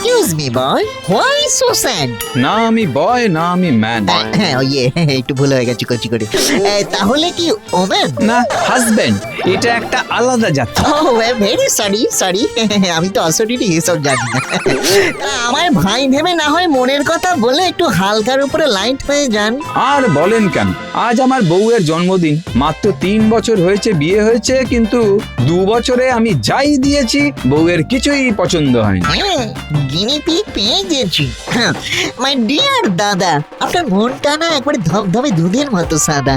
Excuse me boy, why so sad? না আমি বয়, না আমি ম্যান। হ্যাঁ একটু ভুল হয়ে গেছে কচি করে। তাহলে কি ওমেন? না, হাজবেন্ড। এটা একটা আলাদা জাতি। ও ভেরি সরি আমি তো অসরিটি এসব জানি না। আমার ভাই ভেবে না হয় মনের কথা বলে একটু হালকার উপরে লাইট হয়ে যান। আর বলেন কেন, আজ আমার বউয়ের জন্মদিন। মাত্র 3 বছর হয়েছে বিয়ে হয়েছে, কিন্তু 2 বছরে আমি যাই দিয়েছি বউয়ের কিছুই পছন্দ হয়নি। হ্যাঁ, গিনি পিগ পেয়ে গেছি। মাই ডিয়ার দাদা, আপনার মনটা না একবারে ধবধবে দুধের মতো সাদা।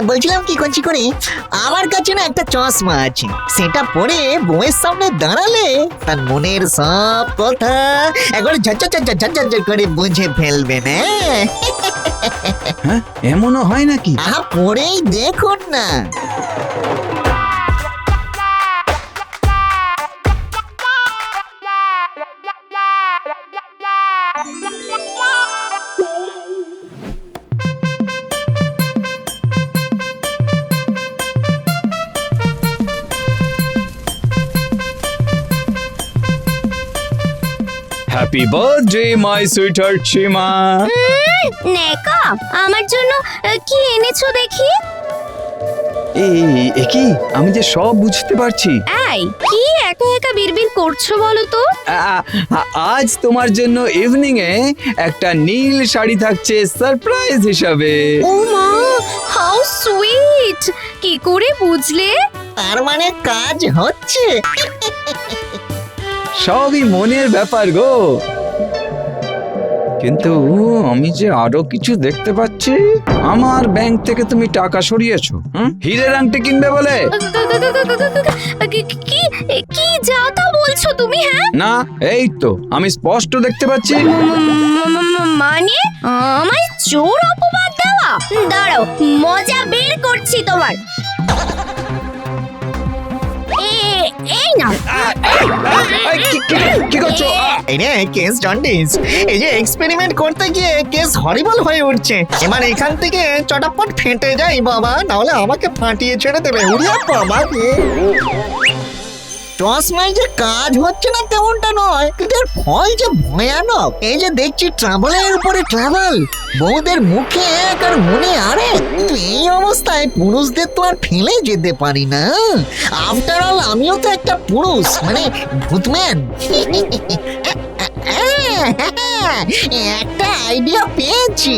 বলছিলাম কি কচি করে, আমার কাছে না একটা চশমা আছে, সেটা পরে বউয়ের সামনে দাঁড়ালে তার মনের সব কথা একবারে ঝরঝর করে বুঝে ফেলবেন। হ্যাঁ, এমনও হয় নাকি? পরেই দেখুন না। হ্যাপি বার্থডে মাই সুইটহার্ট সীমা। নেকা, আমার জন্য কি এনেছো দেখি? এ কি, আমি যে সব বুঝতে পারছি। এই কি একা একা বিড়বিড় করছো বলো তো? আজ তোমার জন্য ইভিনিং এ একটা নীল শাড়ি থাকছে সারপ্রাইজ হিসাবে। ও মা, হাউ সুইট! কি করে বুঝলে? তার মানে কাজ হচ্ছে। সবই মনের ব্যাপার গো। কিন্তু আমি যে আরো কিছু দেখতে পাচ্ছি। আমার ব্যাংক থেকে তুমি টাকা সরিয়েছো হীরের আংটি কিনবে বলে। কি কি যা তা বলছো তুমি? হ্যাঁ না, এই তো আমি স্পষ্ট দেখতে পাচ্ছি। মানে আমায় চোর অপবাদ দেওয়া? দাঁড়াও, মজা বের করছি তোমার। এই না, কি করছো? এই রে কেস জন্ডিস, এই যে এক্সপেরিমেন্ট করতে গিয়ে কেস হরিবল হয়ে উঠছে। এবার এখান থেকে চটাপট ফেটে যাই বাবা, নাহলে আমাকে ফাটিয়ে ছেড়ে দেবে। উড়িয়া বাবা, চশমায় যে কাজ হচ্ছে না তেমনটা নয়, কিন্তু এর ফল যে ভয়ানক। এই যে দেখছি ট্রাভেলের উপরে ট্রাভেল, বউদের মুখে এক আর মনে আরে। কিন্তু এই অবস্থায় পুরুষদের তো আর ফেলে যেতে পারি না। আফটার অল আমিও তো একটা পুরুষ, মানে ভূতম্যান। একটা আইডিয়া পেয়েছি।